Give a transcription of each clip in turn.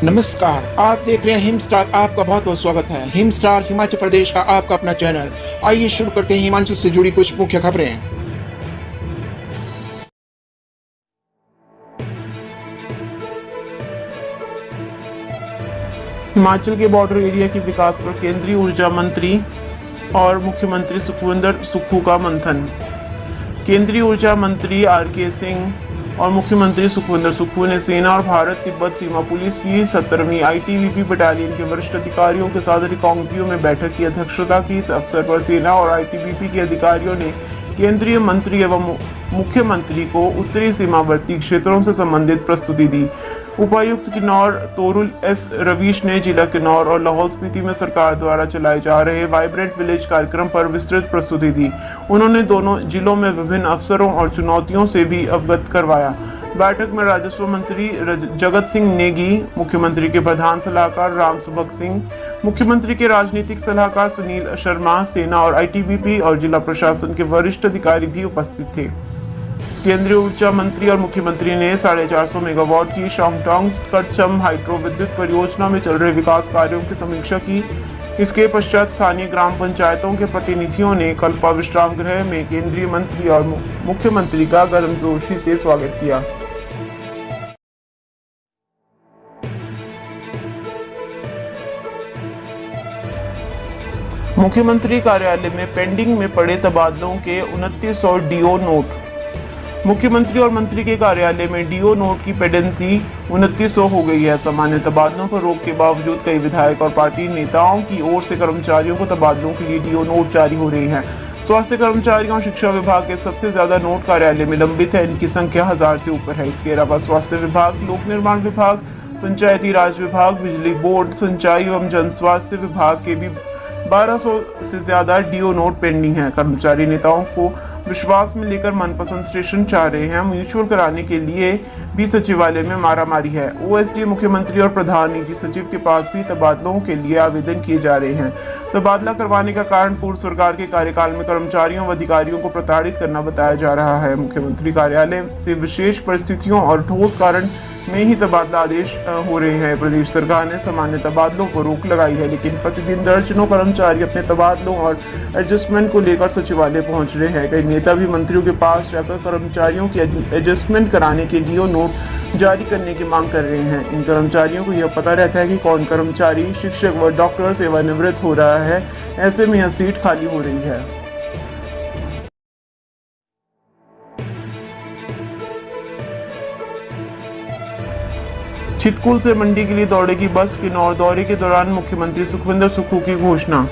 नमस्कार, आप देख रहे हैं हिम स्टार। आपका बहुत बहुत स्वागत है। हिम स्टार हिमाचल प्रदेश का आपका अपना चैनल। आइए शुरू करते हैं हिमाचल से जुड़ी कुछ मुख्य खबरें। हिमाचल के बॉर्डर एरिया के विकास पर केंद्रीय ऊर्जा मंत्री और मुख्यमंत्री सुखविंदर सुक्खू का मंथन। केंद्रीय ऊर्जा मंत्री आर.के. सिंह और मुख्यमंत्री सुखविंदर सुक्खू ने सेना और भारत तिब्बत सीमा पुलिस की 17वीं आईटीबीपी बटालियन के वरिष्ठ अधिकारियों के साथ रिकांगपिओ में बैठक की अध्यक्षता की। इस अवसर पर सेना और आईटीबीपी के अधिकारियों ने केंद्रीय मंत्री एवं मुख्यमंत्री को उत्तरी सीमावर्ती क्षेत्रों से संबंधित प्रस्तुति दी। उपायुक्त किन्नौर तोरुल एस रवीश ने जिला किन्नौर और लाहौल स्पीति में सरकार द्वारा चलाए जा रहे वाइब्रेंट विलेज कार्यक्रम पर विस्तृत प्रस्तुति दी। उन्होंने दोनों जिलों में विभिन्न अवसरों और चुनौतियों से भी अवगत करवाया। बैठक में राजस्व मंत्री जगत सिंह नेगी, मुख्यमंत्री के प्रधान सलाहकार राम सुभग सिंह, मुख्यमंत्री के राजनीतिक सलाहकार सुनील शर्मा, सेना और आईटीबीपी और जिला प्रशासन के वरिष्ठ अधिकारी भी उपस्थित थे। केंद्रीय ऊर्जा मंत्री और मुख्यमंत्री ने 450 मेगावाट की शांगटांग कड़चम हाइड्रो विद्युत परियोजना में चल रहे विकास कार्यों की समीक्षा की। इसके पश्चात स्थानीय ग्राम पंचायतों के प्रतिनिधियों ने कल्पा विश्राम गृह में केंद्रीय मंत्री और मुख्यमंत्री का गर्मजोशी से स्वागत किया। मुख्यमंत्री कार्यालय में पेंडिंग में पड़े तबादलों के 2900 डीओ नोट। मुख्यमंत्री और मंत्री के कार्यालय में डीओ नोट की पेंडेंसी 2900 हो गई है। सामान्य तबादलों पर रोक के बावजूद कई विधायक और पार्टी नेताओं की ओर से कर्मचारियों को तबादलों के लिए डीओ नोट जारी हो रही है। स्वास्थ्य कर्मचारियों और शिक्षा विभाग के सबसे ज्यादा नोट कार्यालय में लंबित है। इनकी संख्या 1000 से ऊपर है। इसके अलावा स्वास्थ्य विभाग, लोक निर्माण विभाग, पंचायती राज विभाग, बिजली बोर्ड, सिंचाई एवं जन स्वास्थ्य विभाग के भी 1200 से ज्यादा डीओ नोट पेंडिंग है। कर्मचारी नेताओं को विश्वास में लेकर मनपसंद स्टेशन चाह रहे हैं। म्यूचुअल कराने के लिए भी सचिवालय में मारामारी है। ओएसडी, मुख्यमंत्री और प्रधान निजी सचिव के पास भी तबादलों के लिए आवेदन किए जा रहे हैं। तबादला करवाने का कारण पूर्व सरकार के कार्यकाल में कर्मचारियों व अधिकारियों को प्रताड़ित करना बताया जा रहा है। मुख्यमंत्री कार्यालय से विशेष परिस्थितियों और ठोस कारण में ही तबादला आदेश हो रहे हैं। प्रदेश सरकार ने सामान्य तबादलों पर रोक लगाई है, लेकिन प्रतिदिन दर्जनों कर्मचारी अपने तबादलों और एडजस्टमेंट को लेकर सचिवालय पहुंच रहे हैं। कई नेता भी मंत्रियों के पास जाकर कर्मचारियों की एडजस्टमेंट कराने के डीओ नोट जारी करने की मांग कर रहे हैं। इन कर्मचारियों को यह पता रहता है कि कौन कर्मचारी, शिक्षक व डॉक्टर सेवानिवृत्त हो रहा है। ऐसे में यह सीट खाली हो रही है। छितकुल से मंडी के लिए दौड़ेगी बस। किन्नौर दौरे के दौरान मुख्यमंत्री सुखविंदर सुक्खू की घोषणा।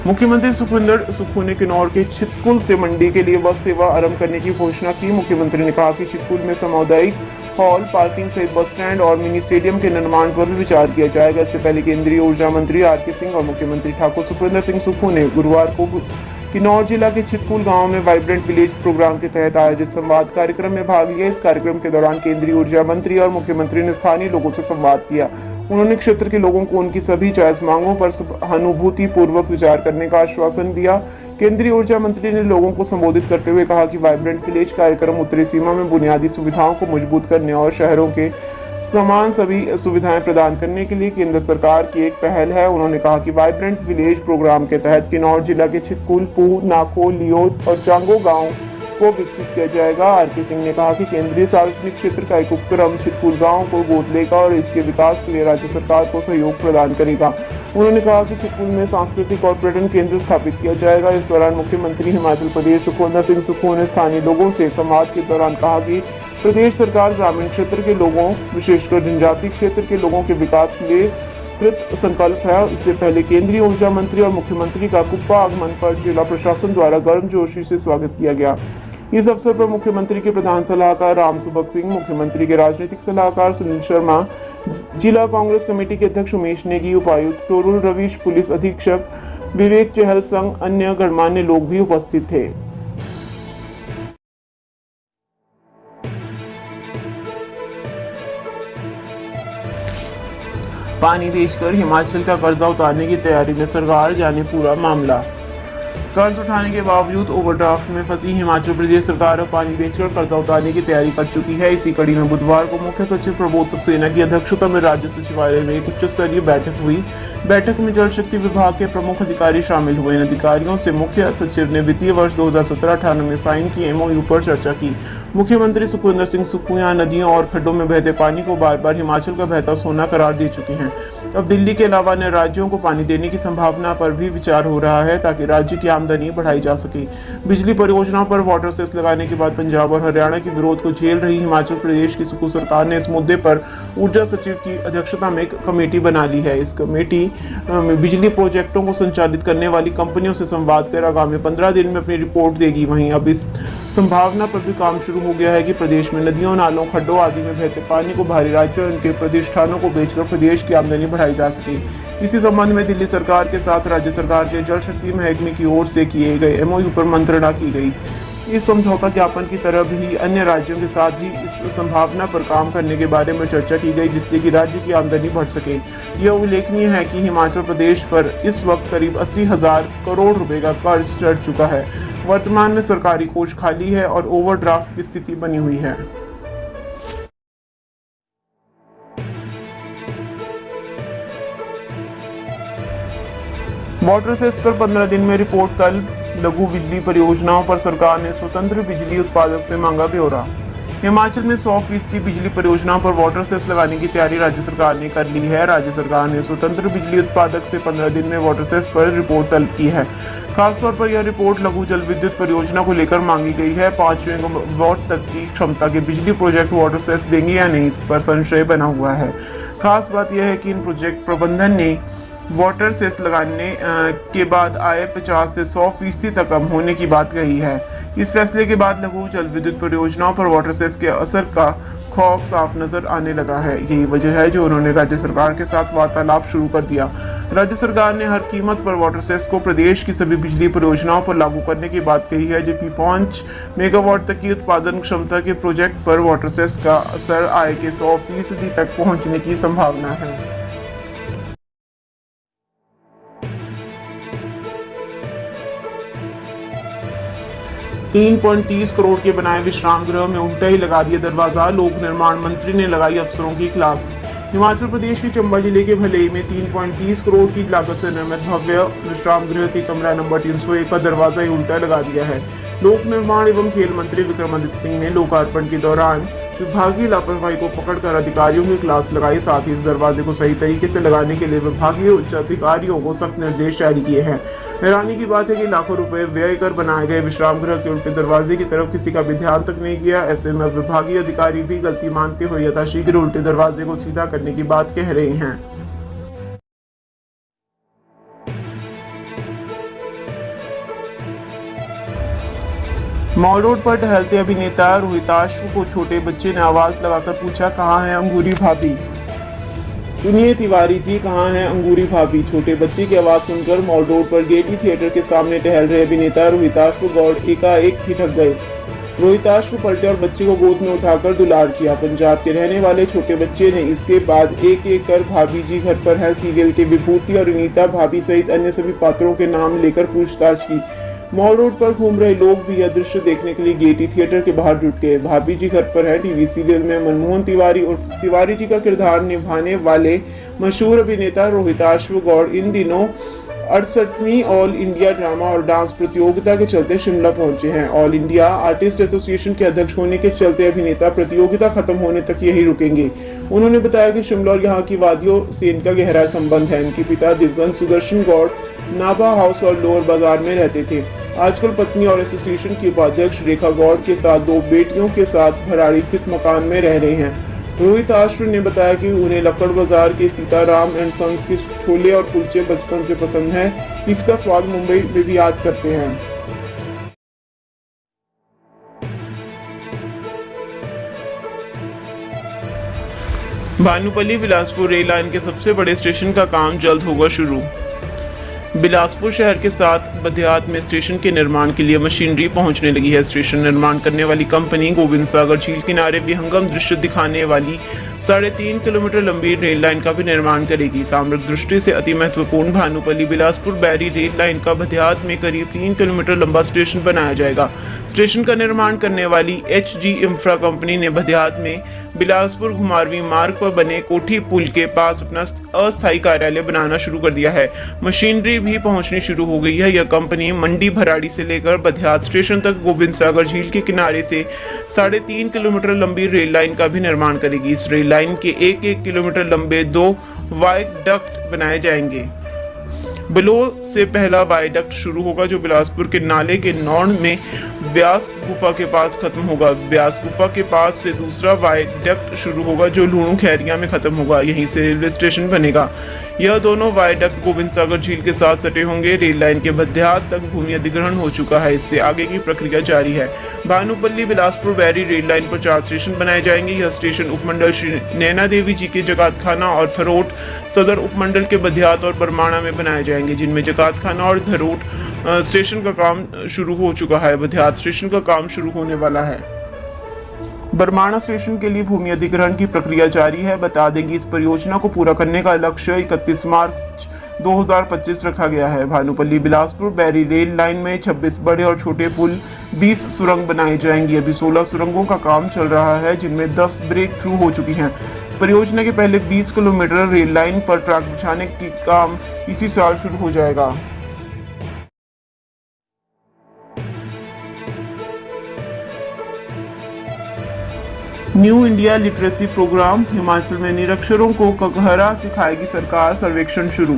मुख्यमंत्री सुखविंदर सुक्खू ने किन्नौर के छितकुल से मंडी के लिए बस सेवा आरंभ करने की घोषणा की। मुख्यमंत्री ने कहा कि छितकुल में सामुदायिक हॉल, पार्किंग सहित बस स्टैंड और मिनी स्टेडियम के निर्माण पर भी विचार किया जाएगा। इससे पहले केंद्रीय ऊर्जा मंत्री आर.के. सिंह और मुख्यमंत्री ठाकुर सुखविंदर सिंह सुक्खू ने गुरुवार को किन्नौर जिला के छितकुल गांव में वाइब्रेंट विलेज प्रोग्राम के तहत आयोजित संवाद कार्यक्रम में भाग लिया। इस कार्यक्रम के दौरान केंद्रीय ऊर्जा मंत्री और मुख्यमंत्री ने स्थानीय लोगों से संवाद किया। उन्होंने क्षेत्र के लोगों को उनकी सभी जायज मांगों पर सहानुभूति पूर्वक विचार करने का आश्वासन दिया। केंद्रीय ऊर्जा मंत्री ने लोगों को संबोधित करते हुए कहा कि वाइब्रेंट विलेज कार्यक्रम उत्तरी सीमा में बुनियादी सुविधाओं को मजबूत करने और शहरों के समान सभी सुविधाएं प्रदान करने के लिए केंद्र सरकार की एक पहल है। उन्होंने कहा कि वाइब्रेंट विलेज प्रोग्राम के तहत किन्नौर जिला के छितकुल, पूह, नाको, लियोत और चांगो गांव को विकसित किया जाएगा। आर.के. सिंह ने कहा कि केंद्रीय सार्वजनिक क्षेत्र का एक उपक्रम छितकुल गांव को गोद लेगा और इसके विकास के लिए राज्य सरकार को सहयोग प्रदान करेगा। उन्होंने कहा कि छितकुल में सांस्कृतिक और पर्यटन केंद्र स्थापित किया जाएगा। इस दौरान मुख्यमंत्री हिमाचल प्रदेश सुखविंदर सिंह सुक्खू ने स्थानीय लोगों से संवाद के दौरान कहा कि प्रदेश सरकार ग्रामीण क्षेत्र के लोगों, विशेषकर जनजातीय क्षेत्र के लोगों के विकास के लिए कृत संकल्प है। इससे पहले केंद्रीय ऊर्जा मंत्री और मुख्यमंत्री का कुप्पा आगमन पर जिला प्रशासन द्वारा गर्मजोशी से स्वागत किया गया। इस अवसर पर मुख्यमंत्री के प्रधान सलाहकार राम सुभग सिंह, मुख्यमंत्री के राजनीतिक सलाहकार सुनील शर्मा, जिला कांग्रेस कमेटी के अध्यक्ष उमेश नेगी, उपायुक्त तोरुल रवीश, पुलिस अधीक्षक विवेक चहल संग अन्य गणमान्य लोग भी उपस्थित थे। पानी बेचकर हिमाचल का कर्जा उतारने की तैयारी में सरकार, जाने पूरा मामला। कर्ज उठाने के बावजूद ओवरड्राफ्ट में फंसी हिमाचल प्रदेश सरकार अब पानी बेचकर कर्जा उतारने की तैयारी कर चुकी है। इसी कड़ी में बुधवार को मुख्य सचिव प्रबोध सक्सेना की अध्यक्षता में राज्य सचिवालय में एक उच्च स्तरीय बैठक हुई। बैठक में जल शक्ति विभाग के प्रमुख अधिकारी शामिल हुए। इन अधिकारियों से मुख्य सचिव ने वित्तीय वर्ष 2017-18 में साइन की एमओयू पर चर्चा की। मुख्यमंत्री सुखविंदर सिंह सुक्खू यहां नदियों और खड्डों में बहते पानी को बार बार हिमाचल का बहता सोना करार दे चुके हैं। अब दिल्ली के अलावा अन्य राज्यों को पानी देने की संभावना पर भी विचार हो रहा है ताकि राज्य की आमदनी बढ़ाई जा सके। बिजली परियोजनाओं पर वाटर सेस लगाने के बाद पंजाब और हरियाणा के विरोध को झेल रही हिमाचल प्रदेश की सुक्खू सरकार ने इस मुद्दे पर ऊर्जा सचिव की अध्यक्षता में एक कमेटी बना ली है। इस कमेटी में बिजली प्रोजेक्टों को संचालित करने वाली कंपनियों से संवाद कर आगामी 15 दिन में अपनी रिपोर्ट देगी। वहीं अब इस संभावना पर भी काम शुरू हो गया है कि प्रदेश में नदियों, नालों, खड्डों आदि में बहते पानी को बाहरी राज्यों और उनके प्रतिष्ठानों को बेचकर प्रदेश की आमदनी बढ़ाई जा सके। इसी संबंध में दिल्ली सरकार के साथ राज्य सरकार के जल शक्ति महकमे की ओर से किए गए एमओयू पर मंत्रणा की गई। इस समझौता ज्ञापन की तरह भी अन्य राज्यों के साथ भी इस संभावना पर काम करने के बारे में चर्चा की गई जिससे कि राज्य की आमदनी बढ़ सके। यह उल्लेखनीय है कि हिमाचल प्रदेश पर इस वक्त करीब 80,000 करोड़ रुपए का कर्ज चढ़ चुका है। वर्तमान में सरकारी कोष खाली है और ओवरड्राफ्ट की स्थिति बनी हुई है। वाटर सेस पर 15 दिन में रिपोर्ट तलब। लघु बिजली परियोजनाओं पर सरकार ने स्वतंत्र बिजली उत्पादक से मांगा ब्यौरा। हिमाचल में 100% बिजली परियोजनाओं पर वाटर सेस लगाने की तैयारी राज्य सरकार ने कर ली है। राज्य सरकार ने स्वतंत्र बिजली उत्पादक से 15 दिन में वाटर सेस पर रिपोर्ट तलब की है। खासतौर पर यह रिपोर्ट लघु जल विद्युत परियोजना को लेकर मांगी गई है। 5 मेगावाट तक की क्षमता के बिजली प्रोजेक्ट वाटर सेस देंगे या नहीं, इस पर संशय बना हुआ है। खास बात यह है कि इन प्रोजेक्ट प्रबंधन ने वाटर सेस लगाने के बाद आय 50 से 100% तक कम होने की बात कही है। इस फैसले के बाद लघु जल विद्युत परियोजनाओं पर वाटर सेस के असर का खौफ साफ नजर आने लगा है। यही वजह है जो उन्होंने राज्य सरकार के साथ वार्तालाप शुरू कर दिया। राज्य सरकार ने हर कीमत पर वाटर सेस को प्रदेश की सभी बिजली परियोजनाओं पर लागू करने की बात कही है, जबकि 5 मेगावाट तक की उत्पादन क्षमता के प्रोजेक्ट पर वाटर सेस का असर आय के 100% तक पहुंचने की संभावना है। ₹3.30 करोड़ के बनाए विश्राम गृह में उल्टा ही लगा दिया दरवाजा। लोक निर्माण मंत्री ने लगाई अफसरों की क्लास। हिमाचल प्रदेश के चंबा जिले के भलेई में 3.30 करोड़ की लागत से निर्मित भव्य विश्राम गृह के कमरा नंबर 301 का दरवाजा ही उल्टा लगा दिया है। लोक निर्माण एवं खेल मंत्री विक्रमादित्य सिंह ने लोकार्पण के दौरान विभागीय लापरवाही को पकड़कर अधिकारियों की क्लास लगाई। साथ ही इस दरवाजे को सही तरीके से लगाने के लिए विभागीय उच्च अधिकारियों को सख्त निर्देश जारी किए हैं। हैरानी की बात है कि लाखों रुपए व्यय कर बनाए गए विश्राम गृह के उल्टे दरवाजे की तरफ किसी का भी ध्यान तक नहीं किया। ऐसे में विभागीय अधिकारी भी गलती मानते हुए यथाशीघ्र उल्टे दरवाजे को सीधा करने की बात कह रहे हैं। मॉल रोड पर टहलते अभिनेता रोहिताश्व को छोटे बच्चे ने आवाज लगाकर पूछा, कहाँ है अंगूरी भाभी। सुनिए तिवारी जी, कहाँ है अंगूरी भाभी। छोटे बच्चे की आवाज सुनकर मॉल रोड पर गेटी थिएटर के सामने टहल रहे अभिनेता रोहिताश्व गौड़ एकाएक ठिठक गए। रोहिताश्व पलटे और बच्चे को गोद में उठाकर दुलार किया। पंजाब के रहने वाले छोटे बच्चे ने इसके बाद एक एक कर भाभी जी घर पर है सीरियल के विभूति और अनीता भाभी सहित अन्य सभी पात्रों के नाम लेकर पूछताछ की। मॉल रोड पर घूम रहे लोग भी यह दृश्य देखने के लिए गेटी थिएटर के बाहर जुट गए। भाभी जी घर पर है टीवी सीरियल में मनमोहन तिवारी और तिवारी जी का किरदार निभाने वाले मशहूर अभिनेता रोहिताश्व गौड़ इन दिनों 68वीं ऑल इंडिया ड्रामा और डांस प्रतियोगिता के चलते शिमला पहुंचे हैं। ऑल इंडिया आर्टिस्ट एसोसिएशन के अध्यक्ष होने के चलते अभिनेता प्रतियोगिता खत्म होने तक यही रुकेंगे। उन्होंने बताया कि शिमला और यहाँ की वादियों से इनका गहरा संबंध है। इनके पिता दिवंगत सुदर्शन गौड़ नाभा हाउस और लोअर बाजार में रहते थे। आजकल पत्नी और एसोसिएशन की उपाध्यक्ष रेखा गौड़ के साथ 2 बेटियों के साथ भराड़ी स्थित मकान में रह रहे हैं। रोहिताश्व ने बताया कि उन्हें लक्कड़ बाजार के सीताराम एंड सन्स के छोले और कुलचे बचपन से पसंद है। इसका स्वाद मुंबई में भी याद करते हैं। भानुपल्ली बिलासपुर रेल लाइन के सबसे बड़े स्टेशन का काम जल्द होगा शुरू। बिलासपुर शहर के साथ बदियात में स्टेशन के निर्माण के लिए मशीनरी पहुंचने लगी है। स्टेशन निर्माण करने वाली कंपनी गोविंद सागर झील किनारे विहंगम दृश्य दिखाने वाली 3.5 किलोमीटर लंबी रेल लाइन का भी निर्माण करेगी। सामरिक दृष्टि से अति महत्वपूर्ण भानुपल्ली बिलासपुर बैरी रेल लाइन का बधियात में करीब 3 किलोमीटर लंबा स्टेशन बनाया जाएगा। स्टेशन का निर्माण करने वाली HG इंफ्रा कंपनी ने बधियात में बिलासपुर घुमारवी मार्ग पर बने कोठी पुल के पास अपना अस्थायी कार्यालय बनाना शुरू कर दिया है। मशीनरी भी पहुंचनी शुरू हो गई है। यह कंपनी मंडी भराड़ी से लेकर बधियात स्टेशन तक गोविंद सागर झील के किनारे से 3.5 किलोमीटर लंबी रेल लाइन का भी निर्माण करेगी। इस रेल लाइन के 1-1 किलोमीटर लंबे 2 वायडक्ट बनाए जाएंगे। बिलो से पहला वायडक्ट शुरू होगा जो बिलासपुर के नाले के नॉर्ड में व्यास गुफा के पास खत्म होगा। व्यास गुफा के पास से दूसरा वायडक्ट शुरू होगा जो लूणू खैरिया में खत्म होगा। यहीं से रेलवे स्टेशन बनेगा। यह दोनों वायडक्ट गोविंद सागर झील के साथ सटे होंगे। रेल लाइन के बधियात तक भूमि अधिग्रहण हो चुका है। इससे आगे की प्रक्रिया जारी है। भानुपल्ली बिलासपुर बैरी रेल लाइन पर 4 स्टेशन बनाए जाएंगे। यह स्टेशन उपमंडल श्री नैना देवी जी के जकातखाना और थरोट सदर उपमंडल के बधियात और बरमाणा में बनाए जाएंगे, जिनमें जकातखाना और थरोट स्टेशन का काम शुरू हो चुका है। बधियात स्टेशन का काम शुरू होने वाला है। बरमाणा स्टेशन के लिए भूमि अधिग्रहण की प्रक्रिया जारी है। बता दें कि इस परियोजना को पूरा करने का लक्ष्य 31 मार्च 2025 रखा गया है। भानुपल्ली बिलासपुर बैरी रेल लाइन में 26 बड़े और छोटे पुल, 20 सुरंग बनाई जाएंगी। अभी 16 सुरंगों का काम चल रहा है, जिनमें 10 ब्रेक थ्रू हो चुकी हैं। परियोजना के पहले 20 किलोमीटर रेल लाइन पर ट्रैक बिछाने का काम इसी साल शुरू हो जाएगा। New India literacy programme. Himachal में निरक्षरों को ककहरा सिखाएगी सरकार, सर्वेक्षण शुरू।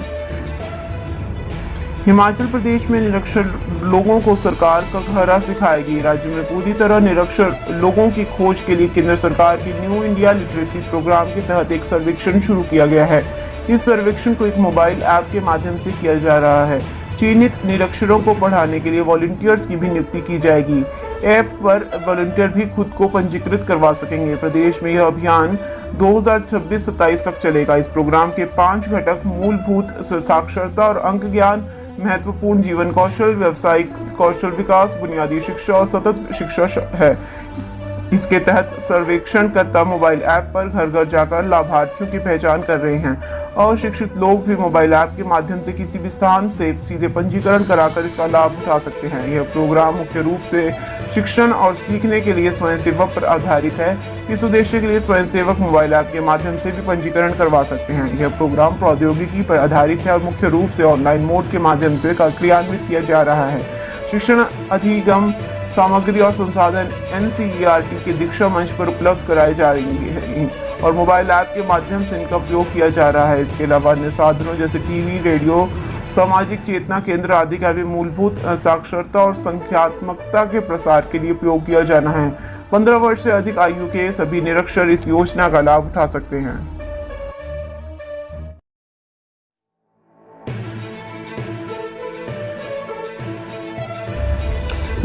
हिमाचल प्रदेश में निरक्षर लोगों को सरकार ककहरा सिखाएगी। राज्य में पूरी तरह निरक्षर लोगों की खोज के लिए केंद्र सरकार की न्यू इंडिया लिटरेसी प्रोग्राम के तहत एक सर्वेक्षण शुरू किया गया है। इस सर्वेक्षण को एक मोबाइल ऐप के माध्यम से किया जा रहा है। चयनित निरक्षरों को पढ़ाने के लिए वॉलंटियर्स की भी नियुक्ति की जाएगी। ऐप पर वॉलंटियर भी खुद को पंजीकृत करवा सकेंगे। प्रदेश में यह अभियान 2026-27 तक चलेगा। इस प्रोग्राम के 5 घटक मूलभूत साक्षरता और अंक ज्ञान, महत्वपूर्ण जीवन कौशल, व्यावसायिक कौशल विकास, बुनियादी शिक्षा और सतत शिक्षा है। इसके तहत सर्वेक्षणकर्ता मोबाइल ऐप पर घर घर जाकर लाभार्थियों की पहचान कर रहे हैं। अशिक्षित लोग भी मोबाइल ऐप के माध्यम से किसी भी स्थान से सीधे पंजीकरण कराकर इसका लाभ उठा सकते हैं। यह प्रोग्राम मुख्य रूप से शिक्षण और सीखने के लिए स्वयंसेवक पर आधारित है। इस उद्देश्य के लिए स्वयंसेवक मोबाइल ऐप के माध्यम से भी पंजीकरण करवा सकते हैं। यह प्रोग्राम प्रौद्योगिकी पर आधारित है और मुख्य रूप से ऑनलाइन मोड के माध्यम से क्रियान्वित किया जा रहा है। शिक्षण अधिगम सामग्री और संसाधन NCERT के दीक्षा मंच पर उपलब्ध कराए जा रही है और मोबाइल ऐप के माध्यम से इनका उपयोग किया जा रहा है। इसके अलावा अन्य साधनों जैसे टीवी, रेडियो, सामाजिक चेतना केंद्र आदि का भी मूलभूत साक्षरता और संख्यात्मकता के प्रसार के लिए उपयोग किया जाना है। 15 वर्ष से अधिक आयु के सभी निरक्षर इस योजना का लाभ उठा सकते हैं।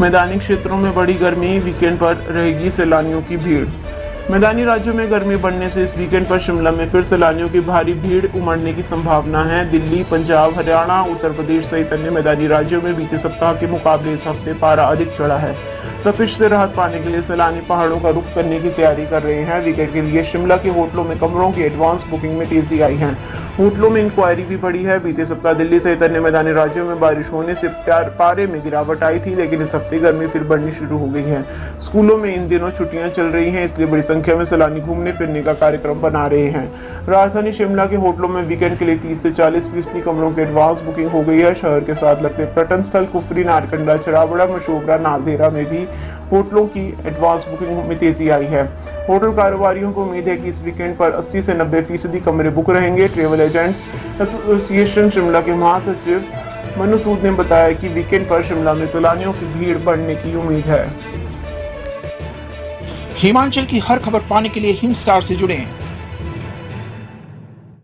मैदानी क्षेत्रों में बड़ी गर्मी, वीकेंड पर रहेगी सैलानियों की भीड़। मैदानी राज्यों में गर्मी बढ़ने से इस वीकेंड पर शिमला में फिर सैलानियों की भारी भीड़ उमड़ने की संभावना है। दिल्ली, पंजाब, हरियाणा, उत्तर प्रदेश सहित अन्य मैदानी राज्यों में बीते सप्ताह के मुकाबले इस हफ्ते पारा अधिक चढ़ा है। तपिश से राहत पाने के लिए सैलानी पहाड़ों का रुख करने की तैयारी कर रहे हैं। वीकेंड के लिए शिमला के होटलों में कमरों की एडवांस बुकिंग में तेजी आई है। होटलों में इंक्वायरी भी बढ़ी है। बीते सप्ताह दिल्ली सहित अन्य मैदानी राज्यों में बारिश होने से पारे में गिरावट आई थी, लेकिन इस हफ्ते गर्मी फिर बढ़नी शुरू हो गई है। स्कूलों में इन दिनों छुट्टियां चल रही हैं, इसलिए बड़ी संख्या में सैलानी घूमने फिरने का कार्यक्रम बना रहे हैं। राजधानी शिमला के होटलों में वीकेंड के लिए 30 से 40% कमरों की एडवांस बुकिंग हो गई है। शहर के साथ लगते पर्यटन स्थल कुफरी, नारकंडा, छराबड़ा, मशोबरा, नालदेहरा में भी होटलों की एडवांस बुकिंग में तेजी आई है। होटल कारोबारियों को उम्मीद है कि इस वीकेंड पर 80 से 90% कमरे बुक रहेंगे। ट्रेवल एजेंट्स एसोसिएशन शिमला के महासचिव मनु सूद ने बताया कि वीकेंड पर शिमला में सैलानियों की भीड़ बढ़ने की उम्मीद है। हिमाचल की हर खबर पाने के लिए हिम स्टार से जुड़ें